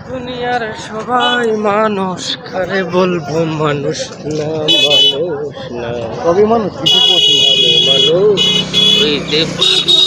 দুনিয়ার সবাই মানুষ, কারে বলবো মানুষ না, মানুষ না, সবই মানুষ, কিছু পশু। মানুষ হইতে